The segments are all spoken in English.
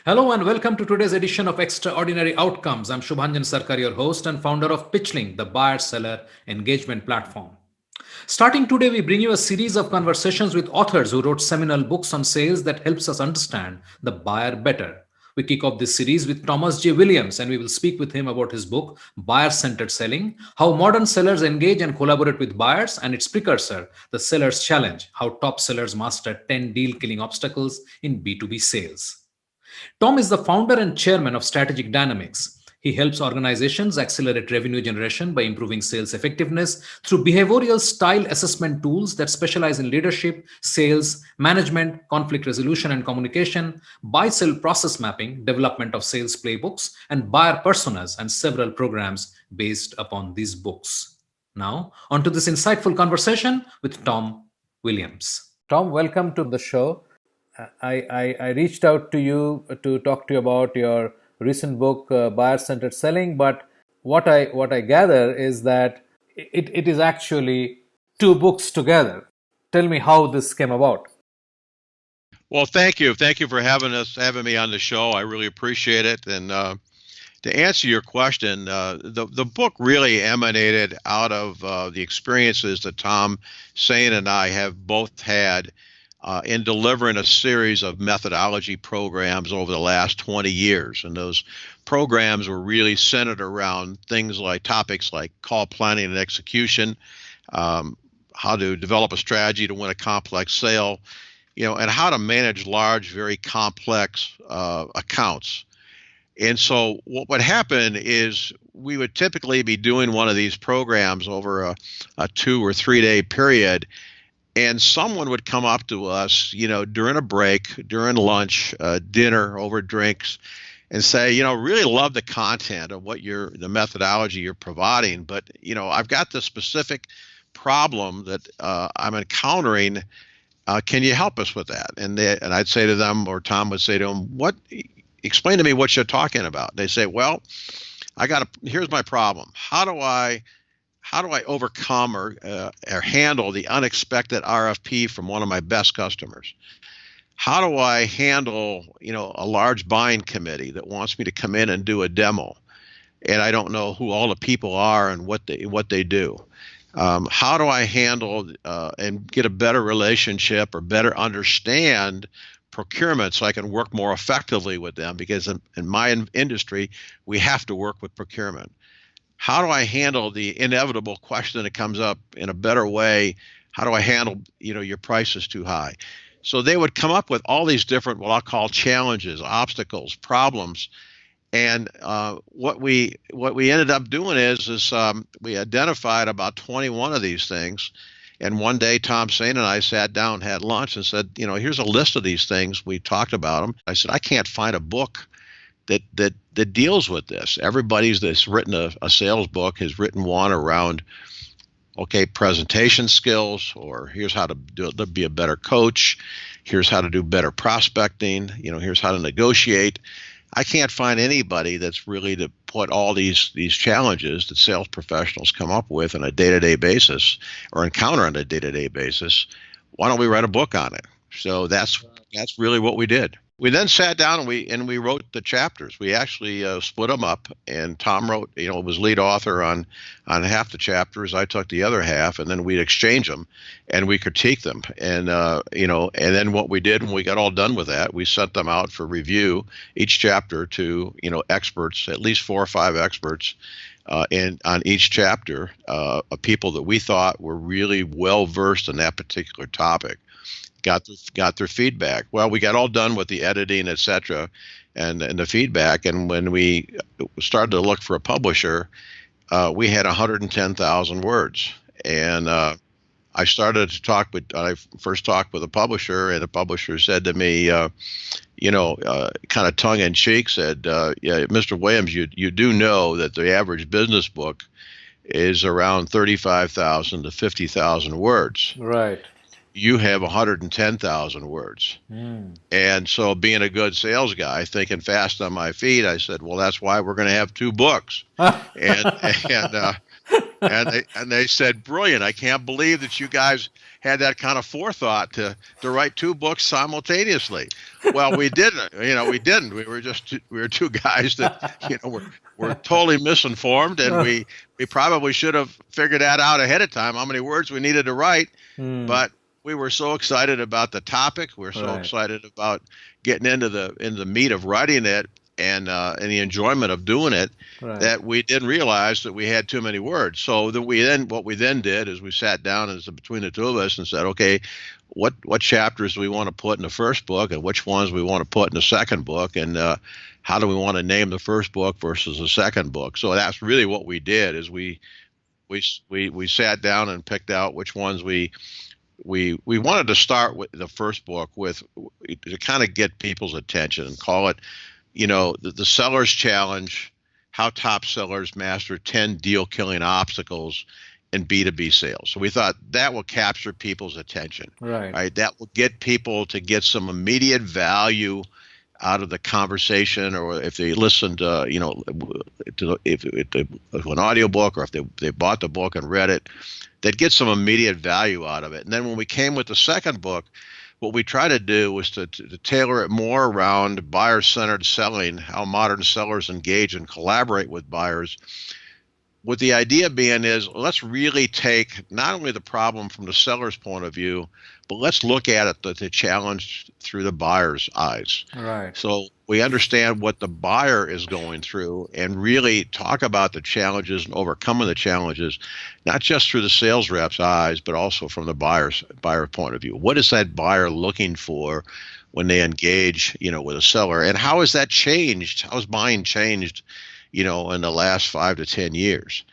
Hello and welcome to today's edition of Extraordinary Outcomes. I'm Shubhanjan Sarkar, your host and founder of Pitchling, the buyer-seller engagement platform. Starting today, we bring you a series of conversations with authors who wrote seminal books on sales that helps us understand the buyer better. We kick off this series with Thomas J. Williams, and we will speak with him about his book, Buyer-Centered Selling, how modern sellers engage and collaborate with buyers, and its precursor, The Seller's Challenge, how top sellers master 10 deal-killing obstacles in B2B sales. Tom is the founder and chairman of Strategic Dynamics. He helps organizations accelerate revenue generation by improving sales effectiveness through behavioral style assessment tools that specialize in leadership, sales, management, conflict resolution and communication, buy-sell process mapping, development of sales playbooks, and buyer personas, and several programs based upon these books. Now, on to this insightful conversation with Tom Williams. Tom, welcome to the show. I reached out to you to talk to you about your recent book, Buyer-Centered Selling, but what I gather is that it is actually two books together. Tell me how this came about. Well, thank you. Thank you for having me on the show. I really appreciate it. And to answer your question, the book really emanated out of the experiences that Tom Sain and I have both had in delivering a series of methodology programs over the last 20 years. And those programs were really centered around topics like call planning and execution, how to develop a strategy to win a complex sale, and how to manage large, very complex accounts. And so what would happen is we would typically be doing one of these programs over a 2 or 3 day period. And someone would come up to us, during a break, during lunch, dinner, over drinks, and say, really love the content of the methodology you're providing, but I've got this specific problem that I'm encountering. Can you help us with that? And I'd say to them, or Tom would say to them, explain to me what you're talking about. They say, well, here's my problem. How do I overcome or handle the unexpected RFP from one of my best customers? How do I handle, a large buying committee that wants me to come in and do a demo, and I don't know who all the people are and what they do? How do I handle and get a better relationship or better understand procurement so I can work more effectively with them? Because in my industry, we have to work with procurement. How do I handle the inevitable question that comes up in a better way? How do I handle, your price is too high? So they would come up with all these different, what I'll call challenges, obstacles, problems. And what we ended up doing is we identified about 21 of these things. And one day, Tom Sain and I sat down, had lunch, and said, here's a list of these things. We talked about them. I said, I can't find a book that deals with this. Everybody's that's written a sales book has written one around, presentation skills, or here's how to be a better coach. Here's how to do better prospecting. Here's how to negotiate. I can't find anybody that's really to put all these challenges that sales professionals come up with on a day-to-day basis or encounter on a day-to-day basis. Why don't we write a book on it? So that's really what we did. We then sat down and we wrote the chapters. We actually split them up, and Tom wrote, was lead author on half the chapters. I took the other half, and then we'd exchange them and we critique them. And and then what we did when we got all done with that, we sent them out for review, each chapter to experts, at least 4 or 5 experts, on each chapter, of people that we thought were really well versed in that particular topic. Got their feedback. Well, we got all done with the editing, et cetera, and the feedback. And when we started to look for a publisher, we had 110,000 words. And I first talked with a publisher, and the publisher said to me, kind of tongue in cheek, said, yeah, Mr. Williams, you do know that the average business book is around 35,000 to 50,000 words. Right. You have 110,000 words. And so, being a good sales guy, thinking fast on my feet, I said, well, that's why we're going to have 2 books. and and they said, "Brilliant! I can't believe that you guys had that kind of forethought to write two books simultaneously." Well, we didn't. We didn't. We were two guys that were totally misinformed, and we probably should have figured that out ahead of time, how many words we needed to write. Hmm. But we were so excited about the topic. We were so Right. excited about getting into the meat of writing it and the enjoyment of doing it Right. that we didn't realize that we had too many words. So what we then did is we sat down as between the two of us and said, okay, what chapters do we want to put in the first book, and which ones we want to put in the second book, and how do we want to name the first book versus the second book? So that's really what we did. Is we sat down and picked out which ones we wanted to start with the first book with, to kind of get people's attention and call it, the seller's challenge: how top sellers master 10 deal killing obstacles in B2B sales. So we thought that will capture people's attention, Right. right? That will get people to get some immediate value out of the conversation, or if they listened, if an audiobook, or if they bought the book and read it, they'd get some immediate value out of it. And then when we came with the second book, what we tried to do was to tailor it more around buyer-centered selling, how modern sellers engage and collaborate with buyers, with the idea being is, let's really take not only the problem from the seller's point of view, but let's look at it, the challenge, through the buyer's eyes. Right. So we understand what the buyer is going through and really talk about the challenges and overcoming the challenges, not just through the sales rep's eyes, but also from the buyer point of view. What is that buyer looking for when they engage, with a seller? And how has that changed? How has buying changed, in the last 5 to 10 years?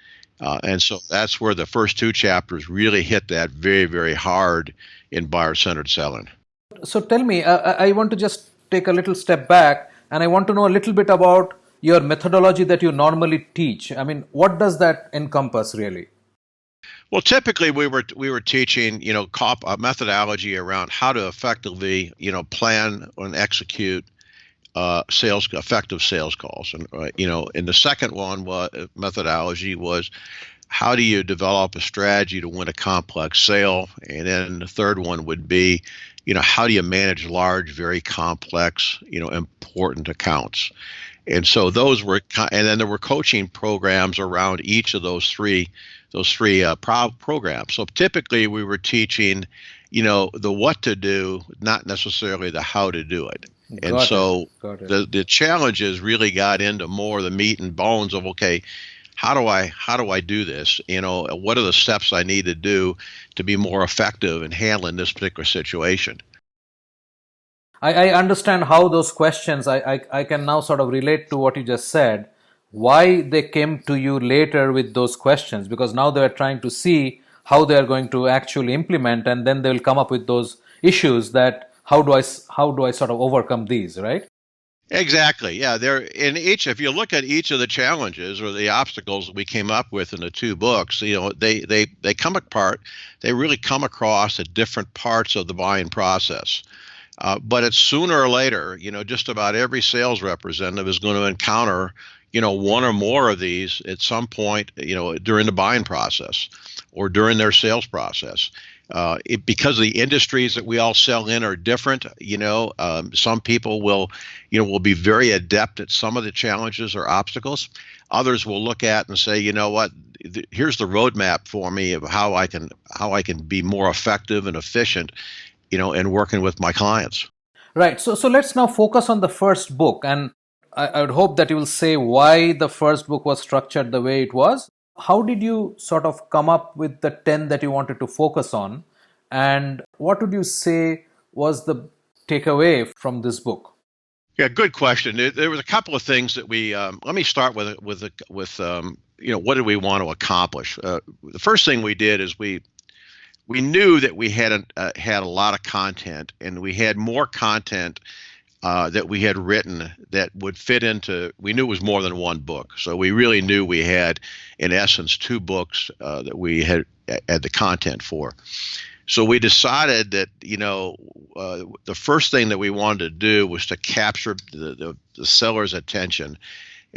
And so that's where the first two chapters really hit that very, very hard in buyer-centered selling. So tell me, I want to just take a little step back, and I want to know a little bit about your methodology that you normally teach. I mean, what does that encompass really? Well, typically we were teaching, a methodology around how to effectively, plan and execute effective sales calls. And and the second one methodology was, how do you develop a strategy to win a complex sale? And then the third one would be, how do you manage large, very complex, important accounts? And so and then there were coaching programs around each of those three programs. So typically we were teaching, the what to do, not necessarily the how to do it. And so the challenges really got into more the meat and bones of, okay, how do I do this? What are the steps I need to do to be more effective in handling this particular situation? I understand how those questions, I can now sort of relate to what you just said, why they came to you later with those questions, because now they're trying to see how they're going to actually implement, and then they'll come up with those issues that how do I sort of overcome these, right? Exactly. Yeah. If you look at each of the challenges or the obstacles that we came up with in the two books, they come apart. They really come across at different parts of the buying process. But it's sooner or later, just about every sales representative is going to encounter, one or more of these at some point, during the buying process or during their sales process. Because the industries that we all sell in are different, some people will be very adept at some of the challenges or obstacles. Others will look at and say, what, here's the roadmap for me of how I can be more effective and efficient, in working with my clients. Right. So let's now focus on the first book, and I would hope that you will say why the first book was structured the way it was. How did you sort of come up with the 10 that you wanted to focus on? And what would you say was the takeaway from this book? Yeah, good question. There was a couple of things that let me start with what did we want to accomplish? The first thing we did is we knew that we had a lot of content, and we had more content that we had written that would fit into, we knew it was more than one book. So we really knew we had, in essence, two books that we had the content for. So we decided that, the first thing that we wanted to do was to capture the seller's attention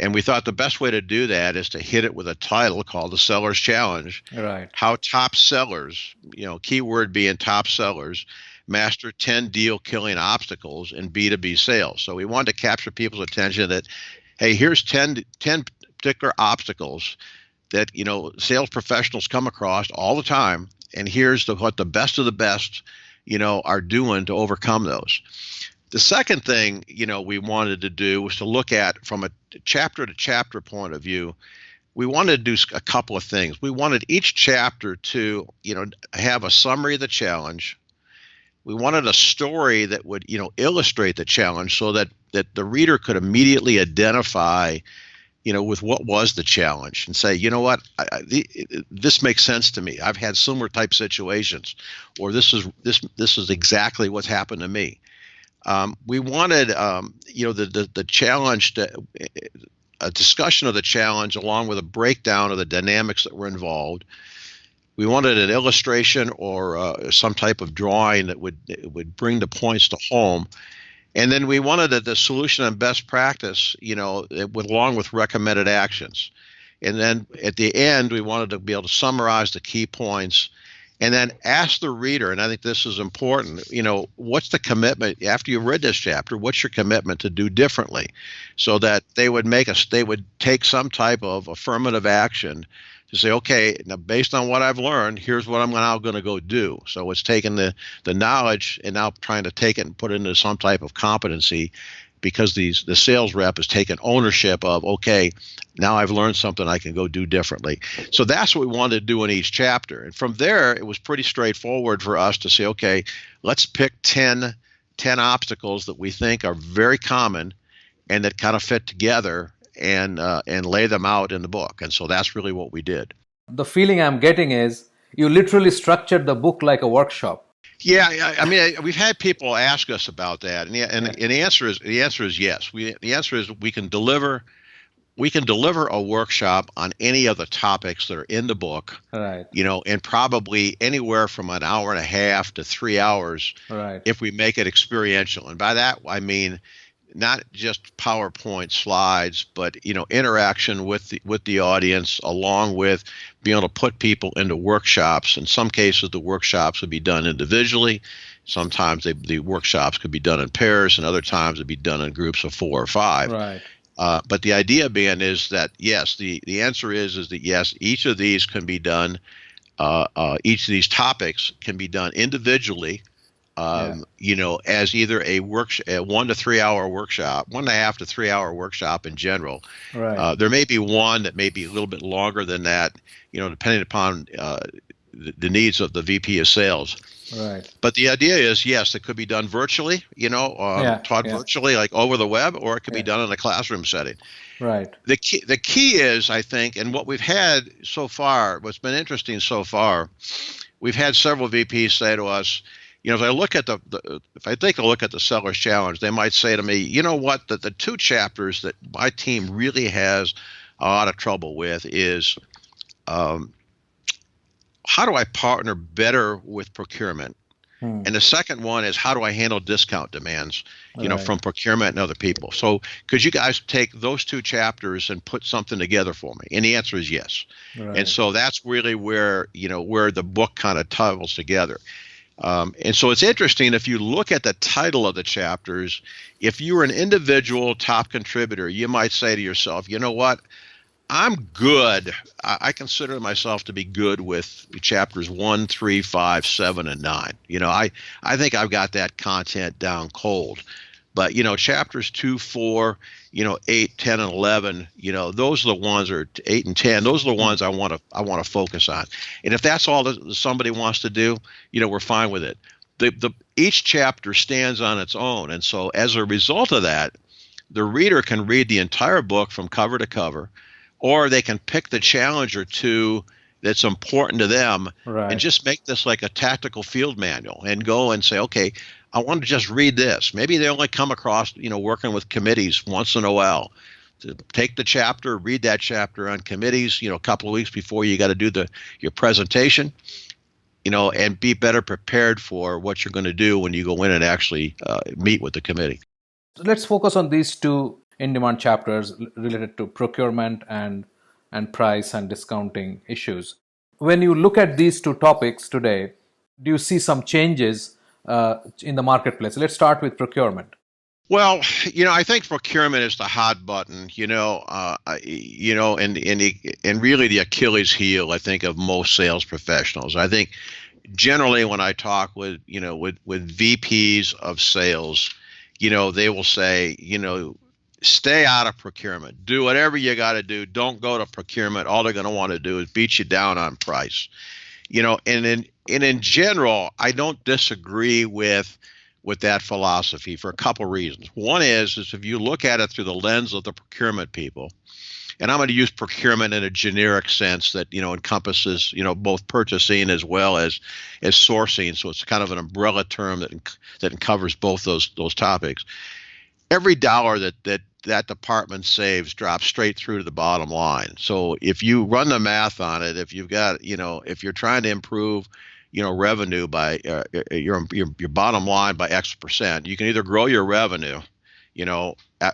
And we thought the best way to do that is to hit it with a title called The Seller's Challenge. Right. How top sellers, keyword being top sellers, master 10 deal killing obstacles in B2B sales. So we wanted to capture people's attention that, hey, here's 10 particular obstacles that, sales professionals come across all the time. And here's what the best of the best, are doing to overcome those. The second thing, we wanted to do was to look at from a chapter to chapter point of view. We wanted to do a couple of things. We wanted each chapter to, have a summary of the challenge. We wanted a story that would, illustrate the challenge so that the reader could immediately identify, with what was the challenge and say, you know what, this makes sense to me. I've had similar type situations, or this is exactly what's happened to me. We wanted, the challenge, a discussion of the challenge along with a breakdown of the dynamics that were involved. We wanted an illustration or some type of drawing that would bring the points to home. And then we wanted the solution and best practice, along with recommended actions. And then at the end, we wanted to be able to summarize the key points and then ask the reader, and I think this is important, what's the commitment after you've read this chapter? What's your commitment to do differently, so that they would take some type of affirmative action to say, okay, now based on what I've learned, here's what I'm now going to go do. So it's taking the knowledge and now trying to take it and put it into some type of competency, because the sales rep has taken ownership of, okay, now I've learned something I can go do differently. So that's what we wanted to do in each chapter. And from there, it was pretty straightforward for us to say, okay, let's pick 10 obstacles that we think are very common and that kind of fit together and lay them out in the book. And so that's really what we did. The feeling I'm getting is you literally structured the book like a workshop. Yeah, I mean, we've had people ask us about that, and the answer is yes. The answer is we can deliver a workshop on any of the topics that are in the book, right? And probably anywhere from an hour and a half to 3 hours, right? If we make it experiential, and by that I mean not just PowerPoint slides, but interaction with the audience, along with being able to put people into workshops. In some cases, the workshops would be done individually. Sometimes the workshops could be done in pairs, and other times it'd be done in groups of 4 or 5. Right. But the idea being is that yes, the answer is that yes, each of these can be done. Each of these topics can be done individually. As either a 1 to 3 hour workshop, 1.5 to 3 hour workshop in general. Right. There may be one that may be a little bit longer than that, depending upon the needs of the VP of sales. Right. But the idea is, yes, it could be done virtually, taught virtually, like over the web, or it could be done in a classroom setting. Right. The key is, I think, and what we've had so far, what's been interesting so far, we've had several VPs say to us, if I take a look at the Seller's Challenge, they might say to me, you know what, the 2 chapters that my team really has a lot of trouble with is how do I partner better with procurement? And the second one is how do I handle discount demands, from procurement and other people? So could you guys take those 2 chapters and put something together for me? And the answer is yes. Right. And so that's really where the book kind of ties together. And so it's interesting, if you look at the title of the chapters, if you're an individual top contributor, you might say to yourself, you know what, I'm good. I consider myself to be good with chapters 1, 3, 5, 7, and 9. I think I've got that content down cold. But, chapters 2, 4, 8, 10, and 11, those are the ones, or 8 and 10, those are the ones I want to focus on. And if that's all that somebody wants to do, we're fine with it. Each chapter stands on its own. And so as a result of that, the reader can read the entire book from cover to cover, or they can pick the challenge or 2 that's important to them, right, and just make this like a tactical field manual and go and say, okay, I want to just read this. Maybe they only come across, working with committees once in a while. To take the chapter, read that chapter on committees, a couple of weeks before you got to do your presentation, and be better prepared for what you're going to do when you go in and actually meet with the committee. Let's focus on these 2 in-demand chapters related to procurement and price and discounting issues. When you look at these two topics today, do you see some changes in the marketplace? Let's start with procurement. Well, I think procurement is the hot button, and really the Achilles heel, I think, of most sales professionals. I think generally when I talk with VPs of sales, they will say, stay out of procurement. Do whatever you got to do. Don't go to procurement. All they're going to want to do is beat you down on price. And in general, I don't disagree with that philosophy for a couple reasons. One is if you look at it through the lens of the procurement people, and I'm going to use procurement in a generic sense that encompasses both purchasing as well as sourcing. So it's kind of an umbrella term that covers both those topics. Every dollar that department saves drops straight through to the bottom line. So if you run the math on it, if you're trying to improve revenue by your bottom line by X percent, you can either grow your revenue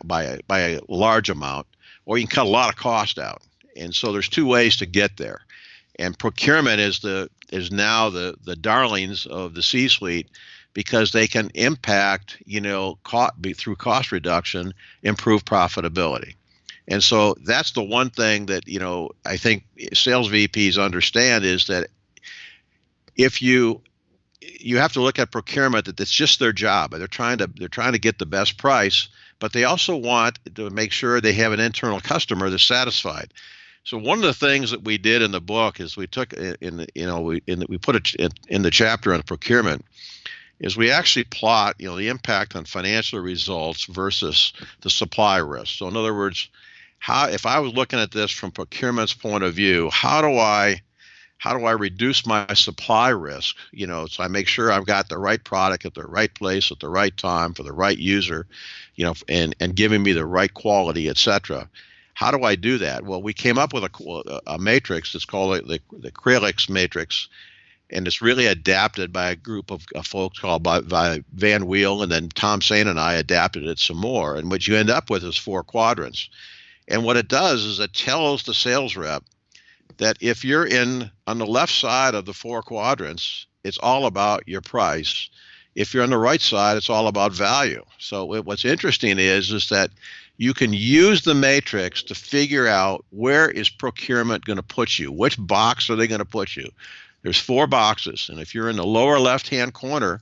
by a large amount, or you can cut a lot of cost out. And so there's two ways to get there. And procurement is now the darlings of the C-suite, because they can impact, through cost reduction, improve profitability. And so that's the one thing that, I think sales VPs understand, is that if you have to look at procurement, that it's just their job. They're trying to get the best price, but they also want to make sure they have an internal customer that's satisfied. So one of the things that we did in the book is we took we put it in the chapter on procurement, is we actually plot the impact on financial results versus the supply risk. So in other words, if I was looking at this from procurement's point of view, how do I reduce my supply risk? So I make sure I've got the right product at the right place at the right time for the right user, and giving me the right quality, et cetera. How do I do that? Well, we came up with a matrix that's called the Krelix matrix, and it's really adapted by a group of folks called by Van Weel, and then Tom Sain and I adapted it some more. And what you end up with is 4 quadrants. And what it does is it tells the sales rep that if you're on the left side of the 4 quadrants, it's all about your price. If you're on the right side, it's all about value. So what's interesting is that you can use the matrix to figure out where is procurement going to put you. Which box are they going to put you? There's 4 boxes, and if you're in the lower left-hand corner,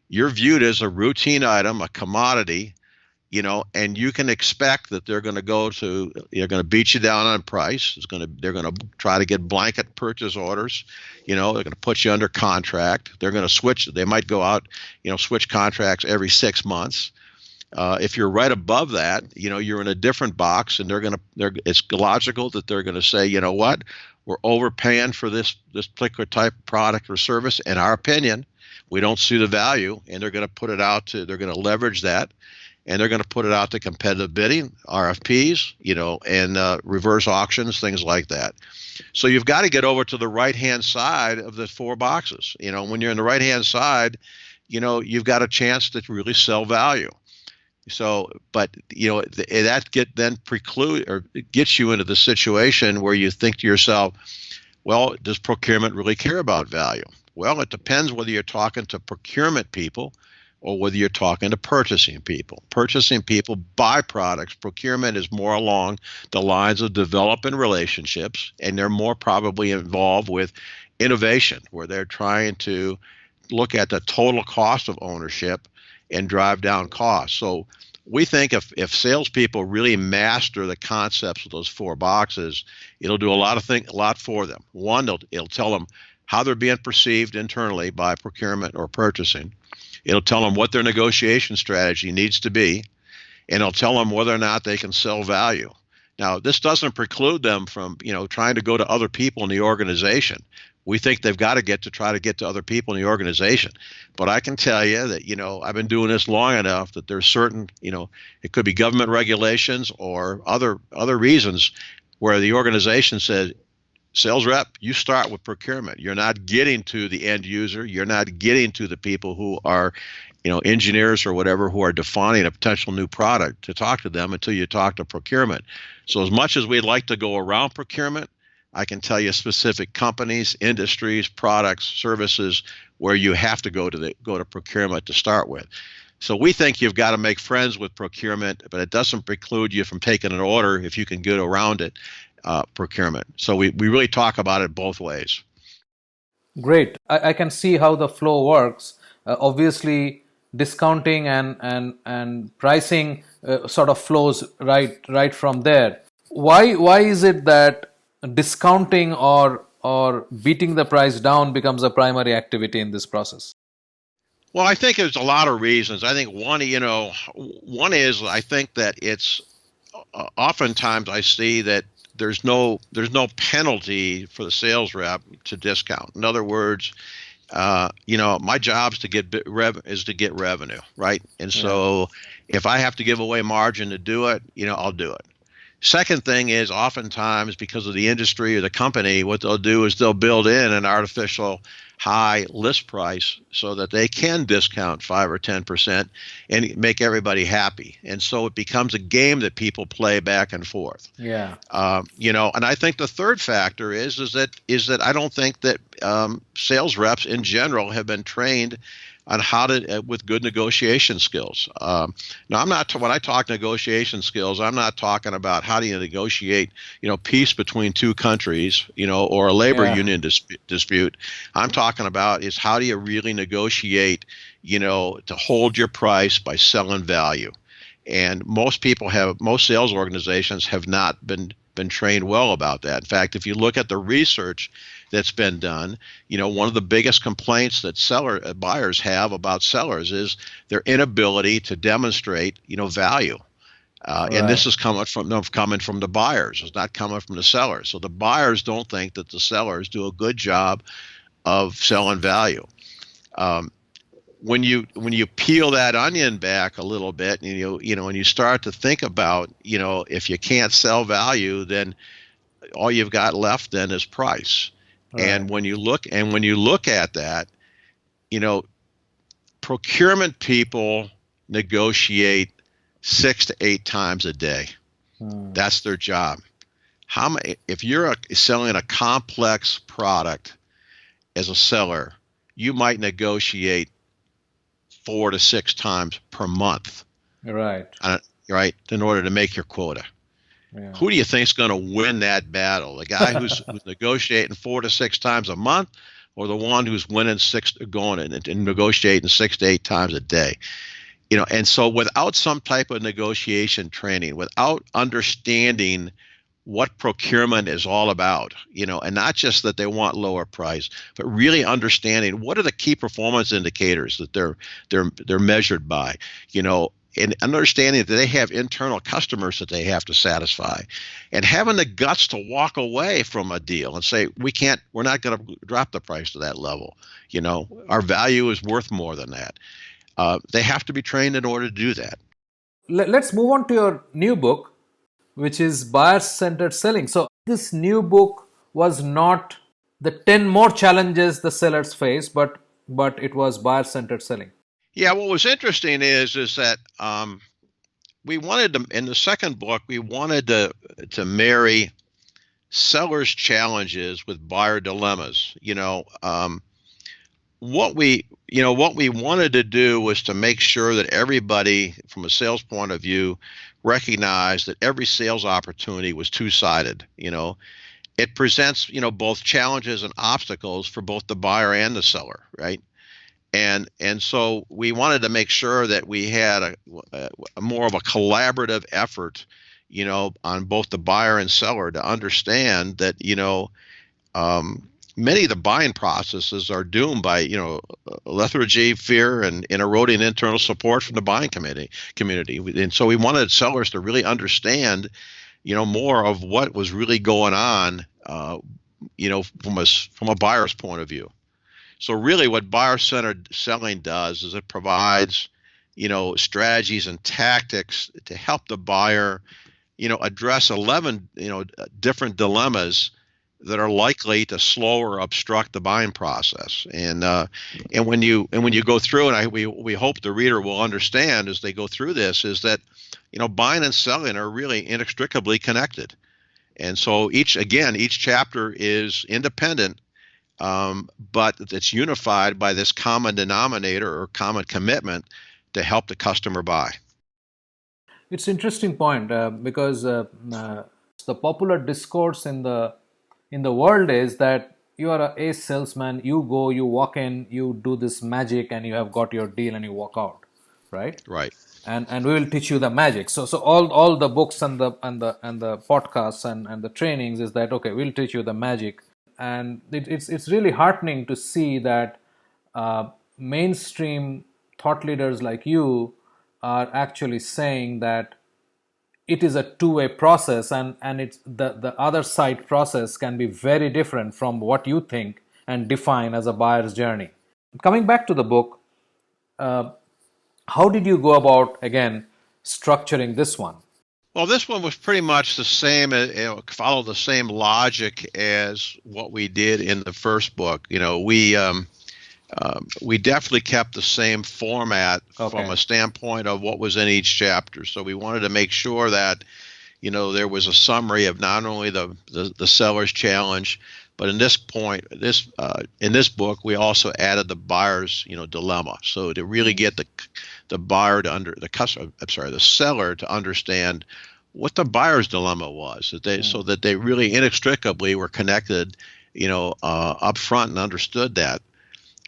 you're viewed as a routine item, a commodity, and you can expect that they're going to beat you down on price. They're going to try to get blanket purchase orders. They're going to put you under contract. They're going to switch. They might go out, switch contracts every 6 months. If you're right above that, you're in a different box, and it's logical that they're going to say, you know what, we're overpaying for this particular type of product or service. In our opinion, we don't see the value, and they're going to leverage that, and they're going to put it out to competitive bidding, RFPs, and reverse auctions, things like that. So you've got to get over to the right-hand side of the 4 boxes. When you're in the right-hand side, you've got a chance to really sell value. So, but that gets you into the situation where you think to yourself, well, does procurement really care about value? Well, it depends whether you're talking to procurement people or whether you're talking to purchasing people. Purchasing people buy products. Procurement is more along the lines of developing relationships, and they're more probably involved with innovation, where they're trying to look at the total cost of ownership and drive down costs. So we think if salespeople really master the concepts of those 4 boxes, it'll do a lot for them. One, it'll tell them how they're being perceived internally by procurement or purchasing. It'll tell them what their negotiation strategy needs to be, and it'll tell them whether or not they can sell value. Now, this doesn't preclude them from trying to go to other people in the organization. We think they've got to try to get to other people in the organization. But I can tell you that, I've been doing this long enough that there's certain, it could be government regulations or other reasons where the organization says, Sales rep, you start with procurement. You're not getting to the end user. You're not getting to the people who are, engineers or whatever, who are defining a potential new product, to talk to them until you talk to procurement. So as much as we'd like to go around procurement, I can tell you specific companies, industries, products, services where you have to go to procurement to start with. So we think you've got to make friends with procurement, but it doesn't preclude you from taking an order if you can get around it, procurement. So we really talk about it both ways. Great. I can see how the flow works. Obviously, discounting and pricing sort of flows right from there. Why is it that discounting or beating the price down becomes a primary activity in this process? Well, I think there's a lot of reasons. I think one is I think that it's oftentimes I see that there's no penalty for the sales rep to discount. In other words, my job is to get revenue, right? And so if I have to give away margin to do it, I'll do it. Second thing is oftentimes because of the industry or the company, what they'll do is they'll build in an artificial high list price so that they can discount 5 or 10% and make everybody happy. And so it becomes a game that people play back and forth. Yeah. And I think the third factor is that I don't think that sales reps in general have been trained on how to with good negotiation skills. Now, when I talk negotiation skills, I'm not talking about how do you negotiate, peace between two countries, or a labor union dispute. I'm talking about is how do you really negotiate, to hold your price by selling value. And most sales organizations have not been trained well about that. In fact, if you look at the research that's been done, one of the biggest complaints that buyers have about sellers is their inability to demonstrate, value. And this is coming from the buyers. It's not coming from the sellers. So the buyers don't think that the sellers do a good job of selling value. When you peel that onion back a little bit, and you start to think about, if you can't sell value, then all you've got left then is price. Right. And when you look at that, procurement people negotiate 6 to 8 times a day. That's their job. If you're selling a complex product as a seller, you might negotiate 4 to 6 times per month. Right. Right, in order to make your quota. Yeah. Who do you think is going to win that battle? The guy who's negotiating 4 to 6 times a month, or the one who's going and negotiating 6 to 8 times a day? And so without some type of negotiation training, without understanding what procurement is all about, and not just that they want lower price, but really understanding what are the key performance indicators that they're measured by, and understanding that they have internal customers that they have to satisfy, and having the guts to walk away from a deal and say, we're not going to drop the price to that level. Our value is worth more than that. They have to be trained in order to do that. Let's move on to your new book, which is buyer-centered selling. So this new book was not the 10 more challenges the sellers face, but it was buyer-centered selling. Yeah, what was interesting is that we wanted to, in the second book, we wanted to marry sellers' challenges with buyer dilemmas. What we wanted to do was to make sure that everybody, from a sales point of view, recognized that every sales opportunity was two-sided. It presents, both challenges and obstacles for both the buyer and the seller, right? And so we wanted to make sure that we had a more of a collaborative effort, on both the buyer and seller to understand that, many of the buying processes are doomed by, lethargy, fear, and eroding internal support from the buying community. And so we wanted sellers to really understand, more of what was really going on, from a buyer's point of view. So really what buyer-centered selling does is it provides, strategies and tactics to help the buyer, address 11, different dilemmas that are likely to slow or obstruct the buying process. And when you go through, and we hope the reader will understand as they go through this, is that buying and selling are really inextricably connected. And so each chapter is independent, but it's unified by this common denominator or common commitment to help the customer buy. It's interesting point because the popular discourse in the world is that you are a salesman. You go, you walk in, you do this magic, and you have got your deal, and you walk out, right? Right. And we will teach you the magic. So all the books and the podcasts and the trainings is that okay, we'll teach you the magic, and it's really heartening to see that mainstream thought leaders like you are actually saying that it is a two-way process, and it's the other side process can be very different from what you think and define as a buyer's journey. Coming back to the book, uh, how did you go about again structuring this one? Well, this one was pretty much the same, follow the same logic as what we did in the first book. We definitely kept the same format from Okay. a standpoint of what was in each chapter. So we wanted to make sure that there was a summary of not only the seller's challenge, but in this book we also added the buyer's dilemma. So to really get the buyer to the seller to understand what the buyer's dilemma was, so that they really inextricably were connected, up front, and understood that.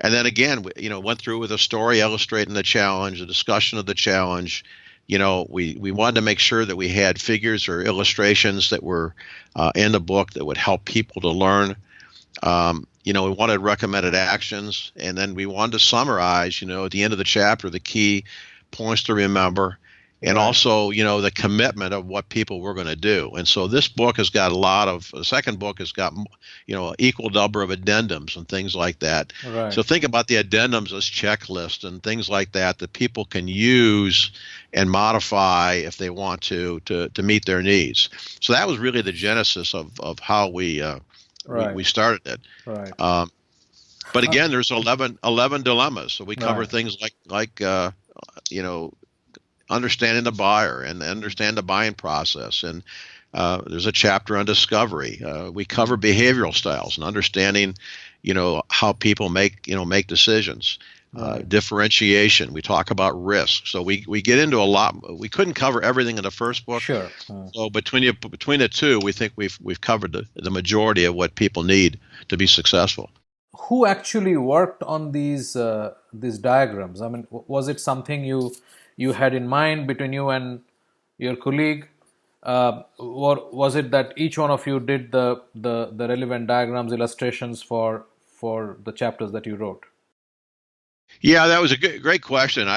And then again, went through with a story illustrating the challenge, a discussion of the challenge. We wanted to make sure that we had figures or illustrations that were in the book that would help people to learn. We wanted recommended actions, and then we wanted to summarize, at the end of the chapter, the key points to remember, and Right. also, the commitment of what people were going to do. And so this book has got the second book has got, equal number of addendums and things like that. Right. So think about the addendums as checklists and things like that people can use and modify if they want to meet their needs. So that was really the genesis of how we Right. started it. Right. Um, but again, there's 11 dilemmas. So we cover Right. things like you know, understanding the buyer and understand the buying process. And there's a chapter on discovery. We cover behavioral styles and understanding, how people make decisions. Right. Differentiation. We talk about risk. So we get into a lot. We couldn't cover everything in the first book. Sure. So between the two, we think we've covered the majority of what people need to be successful. Who actually worked on these diagrams? I mean, was it something you had in mind between you and your colleague, or was it that each one of you did the relevant diagrams, illustrations for the chapters that you wrote? Yeah, that was a great question.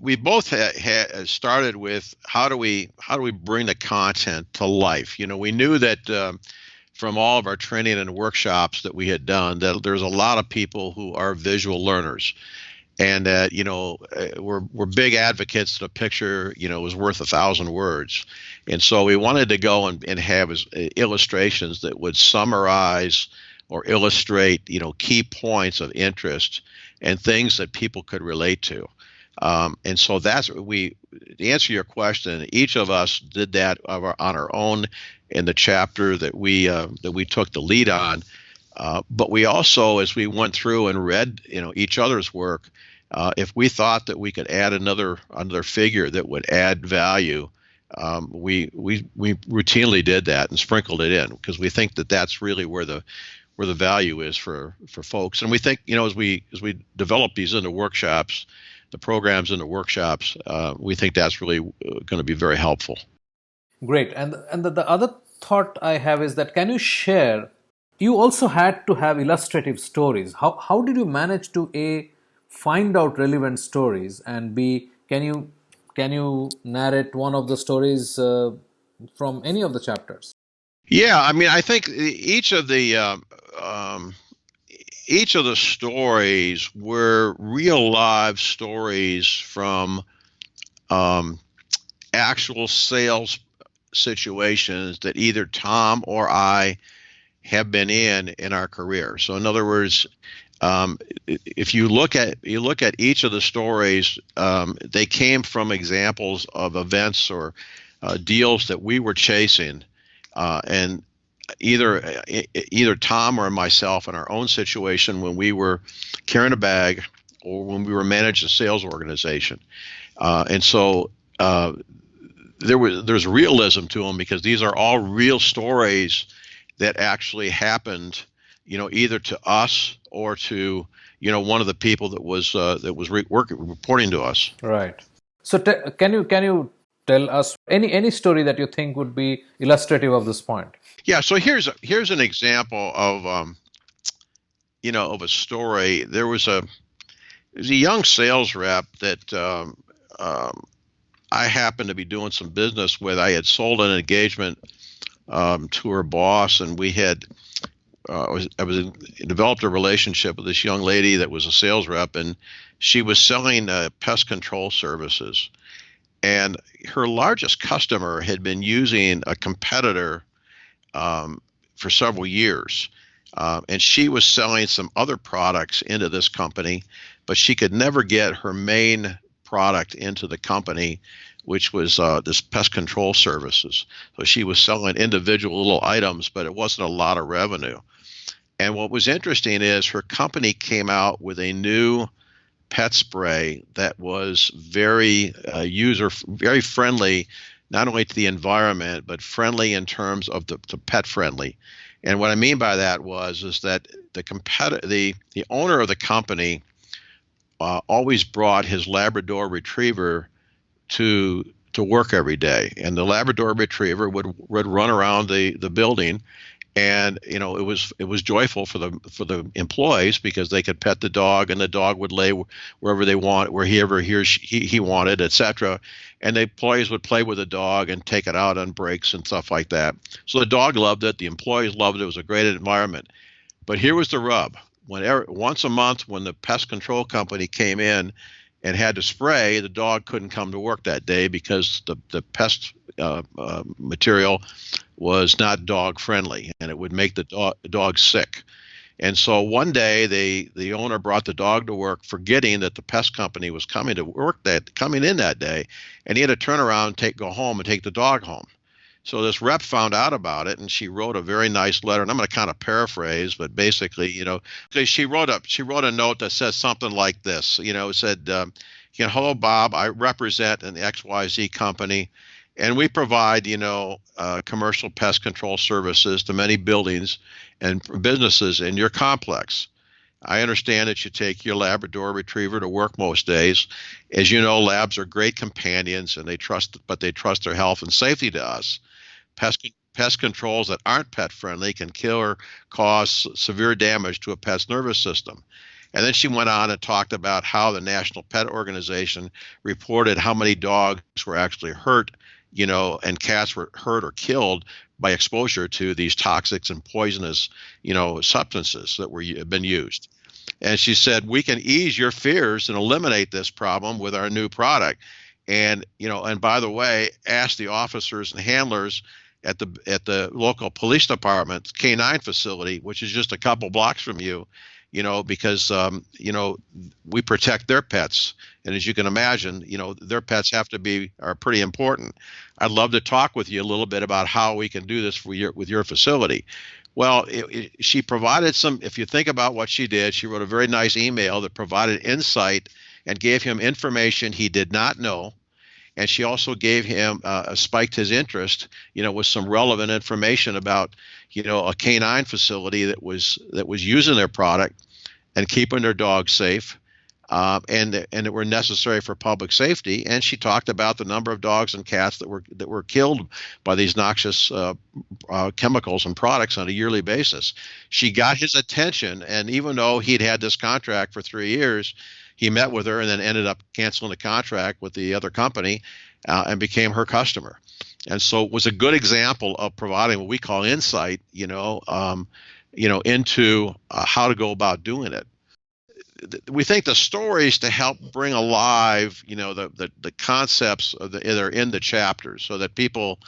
We both had started with how do we bring the content to life. We knew that from all of our training and workshops that we had done that there's a lot of people who are visual learners, and that we're big advocates that a picture is worth 1,000 words, and so we wanted to go and have illustrations that would summarize or illustrate key points of interest and things that people could relate to. And so that's what to answer your question, each of us did that on our own in the chapter that we took the lead on. But we also, as we went through and read, each other's work, if we thought that we could add another figure that would add value, we routinely did that and sprinkled it in, because we think that that's really where the value is for folks. And we think, as we develop these into workshops, the programs into workshops, we think that's really going to be very helpful. Great. And the other thought I have is that can you share? You also had to have illustrative stories. How did you manage to A, find out relevant stories, and B, can you narrate one of the stories from any of the chapters? Yeah, I mean, I think um, each of the stories were real live stories from um, actual sales situations that either Tom or I have been in our career. So in other words, if you look at each of the stories, they came from examples of events or deals that we were chasing, and either Tom or myself in our own situation when we were carrying a bag or when we were managing a sales organization, and so there's realism to them because these are all real stories that actually happened, either to us or to one of the people that was reporting to us. Right. So can you tell us any story that you think would be illustrative of this point? Yeah. So here's an example of a story. There was a young sales rep that I happened to be doing some business with. I had sold an engagement to her boss, and we had developed a relationship with this young lady that was a sales rep, and she was selling pest control services. And her largest customer had been using a competitor for several years. And she was selling some other products into this company, but she could never get her main product into the company, which was this pest control services. So she was selling individual little items, but it wasn't a lot of revenue. And what was interesting is her company came out with a new pet spray that was very very friendly, not only to the environment but friendly in terms of the pet friendly. And what I mean by that is that the owner of the company always brought his Labrador Retriever to work every day, and the Labrador Retriever would run around the building, and it was joyful for the employees because they could pet the dog, and the dog would lay wherever they want, wherever he wanted, etc. And the employees would play with the dog and take it out on breaks and stuff like that. So the dog loved it, the employees loved it. It was a great environment. But here was the rub: once a month, when the pest control company came in and had to spray, the dog couldn't come to work that day because the pest material was not dog friendly, and it would make the dog sick. And so one day the owner brought the dog to work, forgetting that the pest company was coming in that day, and he had to turn around, go home, and take the dog home. So this rep found out about it, and she wrote a very nice letter. And I'm going to kind of paraphrase, but basically, she wrote a note that says something like this. It said, "Hello, Bob. I represent an XYZ company, and we provide, commercial pest control services to many buildings and businesses in your complex. I understand that you take your Labrador Retriever to work most days. As you know, labs are great companions, and they trust their health and safety to us. Pest controls that aren't pet friendly can kill or cause severe damage to a pet's nervous system." And then she went on and talked about how the National Pet Organization reported how many dogs were actually hurt, and cats were hurt or killed by exposure to these toxics and poisonous, substances that been used. And she said, "We can ease your fears and eliminate this problem with our new product. And by the way, ask the officers and handlers at the local police department K9 facility, which is just a couple blocks from you, because we protect their pets. And as you can imagine, their pets are pretty important. I'd love to talk with you a little bit about how we can do this with your facility." Well, she provided if you think about what she did, she wrote a very nice email that provided insight and gave him information he did not know. And she also gave him, spiked his interest, with some relevant information about, a canine facility that was using their product and keeping their dogs safe, and that were necessary for public safety. And she talked about the number of dogs and cats that were killed by these noxious chemicals and products on a yearly basis. She got his attention, and even though he'd had this contract for 3 years, he met with her and then ended up canceling the contract with the other company, and became her customer. And so it was a good example of providing what we call insight, into how to go about doing it. We think the stories to help bring alive, the concepts that are in the chapters, so that people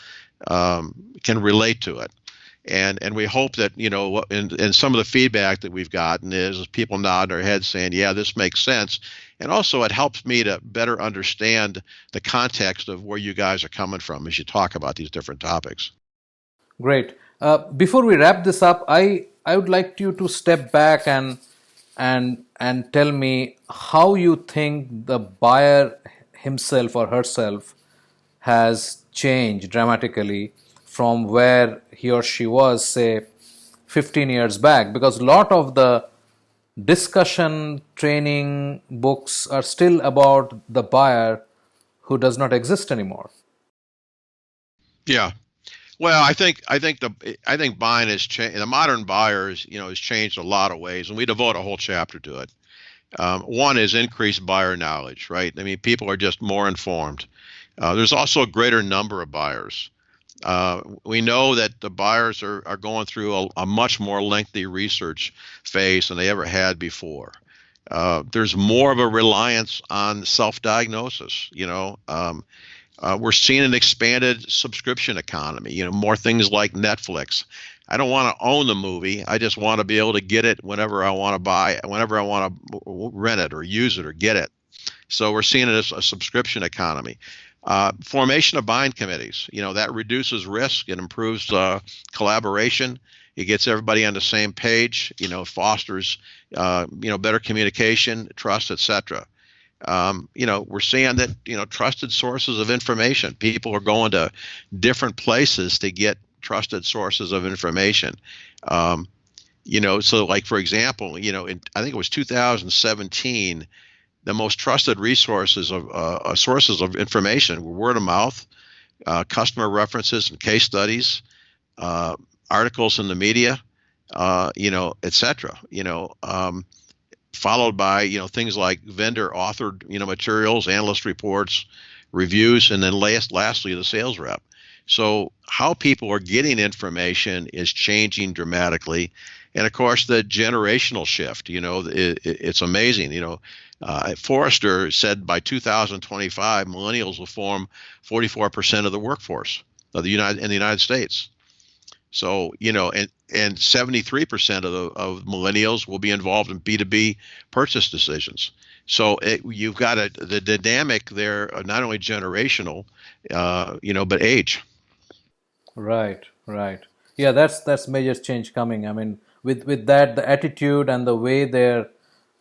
can relate to it. And we hope that, and some of the feedback that we've gotten is people nod their heads saying, yeah, this makes sense. And also it helps me to better understand the context of where you guys are coming from as you talk about these different topics. Great. Before we wrap this up, I would like you to step back and tell me how you think the buyer himself or herself has changed dramatically from where he or she was, say, 15 years back, because a lot of the discussion training books are still about the buyer who does not exist anymore. Yeah. Well, I think buying has changed. The modern buyers, has changed a lot of ways, and we devote a whole chapter to it. One is increased buyer knowledge, right? I mean, people are just more informed. There's also a greater number of buyers. We know that the buyers are going through a much more lengthy research phase than they ever had before. There's more of a reliance on self-diagnosis. We're seeing an expanded subscription economy. More things like Netflix. I don't want to own the movie. I just want to be able to get it whenever I want to buy it, whenever I want to rent it or use it or get it. So we're seeing it as a subscription economy. Formation of buying committees, that reduces risk. It improves collaboration. It gets everybody on the same page. Fosters, better communication, trust, etc. We're seeing that, trusted sources of information. People are going to different places to get trusted sources of information. So like, for example, I think it was 2017, the most trusted resources of sources of information were word of mouth, customer references and case studies, articles in the media, et cetera. Followed by things like vendor authored materials, analyst reports, reviews, and then lastly the sales rep. So how people are getting information is changing dramatically, and of course the generational shift. It's amazing. Forrester said by 2025 millennials will form 44% of the workforce of the United States. So, and 73% of millennials will be involved in B2B purchase decisions. So you've got the dynamic there, not only generational, but age. Right, right. Yeah, that's major change coming. I mean, with that, the attitude and the way they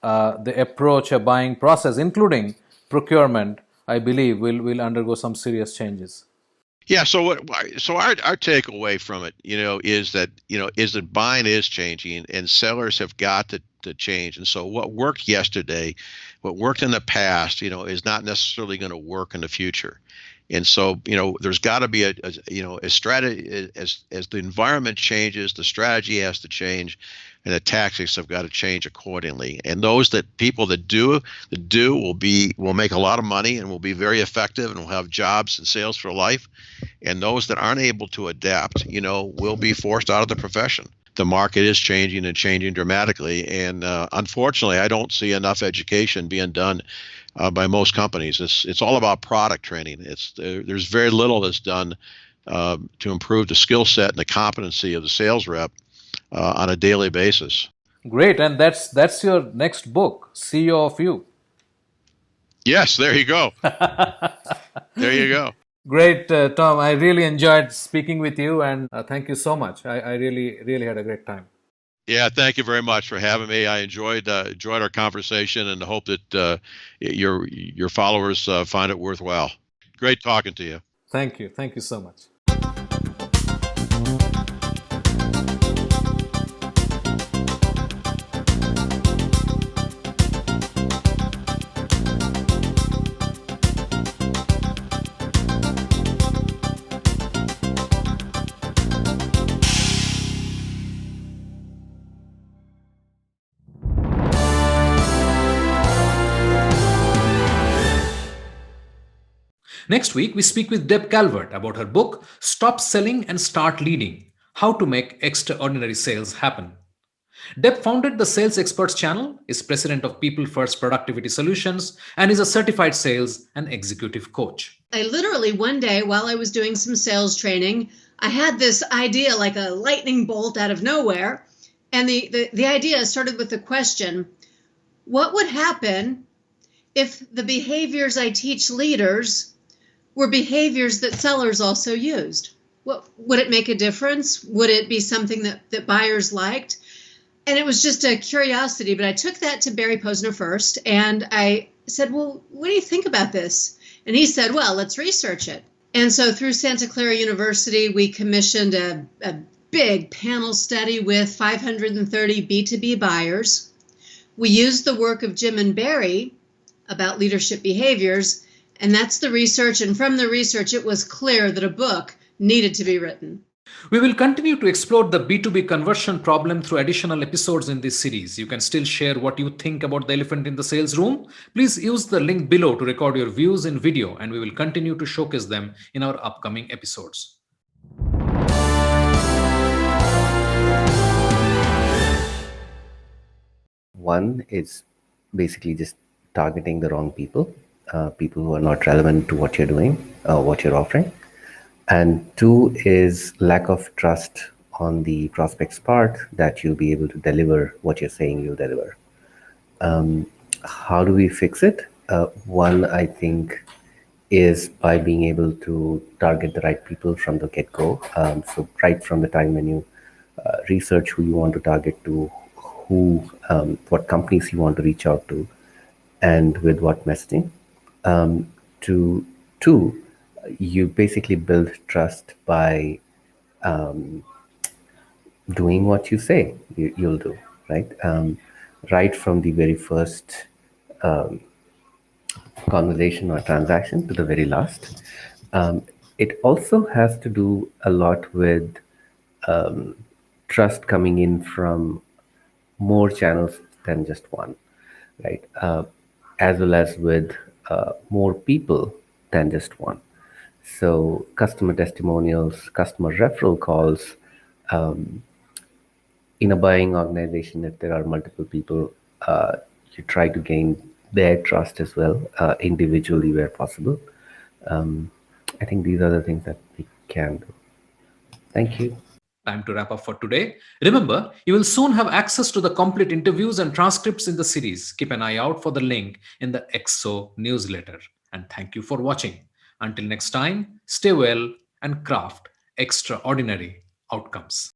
approach a buying process, including procurement, I believe will undergo some serious changes. Yeah. So our takeaway from it, is that buying is changing and sellers have got to change. And so what worked yesterday, what worked in the past, is not necessarily going to work in the future. And so, there's got to be a strategy as the environment changes, the strategy has to change, and the tactics have got to change accordingly. And people that do will make a lot of money and will be very effective and will have jobs and sales for life. And those that aren't able to adapt, will be forced out of the profession. The market is changing and changing dramatically, and unfortunately, I don't see enough education being done by most companies. It's all about product training. There's very little that's done to improve the skill set and the competency of the sales rep on a daily basis. Great, and that's your next book, CEO of You. Yes, there you go. There you go. Great, Tom. I really enjoyed speaking with you, and thank you so much. I really had a great time. Yeah, thank you very much for having me. I enjoyed our conversation, and hope that your followers find it worthwhile. Great talking to you. Thank you. Thank you so much. Next week, we speak with Deb Calvert about her book, Stop Selling and Start Leading: How to Make Extraordinary Sales Happen. Deb founded the Sales Experts channel, is president of People First Productivity Solutions, and is a certified sales and executive coach. I literally one day while I was doing some sales training, I had this idea like a lightning bolt out of nowhere. And the idea started with the question, what would happen if the behaviors I teach leaders were behaviors that sellers also used? What, would it make a difference? Would it be something that buyers liked? And it was just a curiosity, but I took that to Barry Posner first, and I said, well, what do you think about this? And he said, well, let's research it. And so through Santa Clara University, we commissioned a big panel study with 530 B2B buyers. We used the work of Jim and Barry about leadership behaviors, and that's the research. And from the research, it was clear that a book needed to be written. We will continue to explore the B2B conversion problem through additional episodes in this series. You can still share what you think about the elephant in the sales room. Please use the link below to record your views in video, and we will continue to showcase them in our upcoming episodes. One is basically just targeting the wrong people, people who are not relevant to what you're doing, what you're offering. And two is lack of trust on the prospect's part that you'll be able to deliver what you're saying you'll deliver. How do we fix it? One, I think, is by being able to target the right people from the get-go. So right from the time when you research who you want to target to, what companies you want to reach out to, and with what messaging. To two, you basically build trust by doing what you say you'll do, right? Right from the very first conversation or transaction to the very last. It also has to do a lot with trust coming in from more channels than just one, right? As well as with more people than just one. So customer testimonials, customer referral calls. In a buying organization, if there are multiple people, you try to gain their trust as well, individually where possible. I think these are the things that we can do. Thank you. Time to wrap up for today. Remember, you will soon have access to the complete interviews and transcripts in the series. Keep an eye out for the link in the EXO newsletter. And thank you for watching. Until next time, stay well and craft extraordinary outcomes.